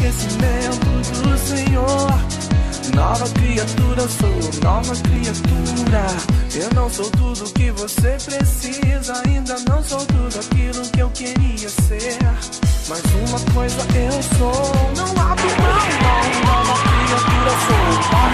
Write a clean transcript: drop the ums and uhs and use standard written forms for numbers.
conhecimento do Senhor. Nova criatura sou, nova criatura. Eu não sou tudo que você precisa, ainda não sou tudo aquilo que eu queria ser. Mas uma coisa eu sou, não abro mão, não. Nova criatura sou.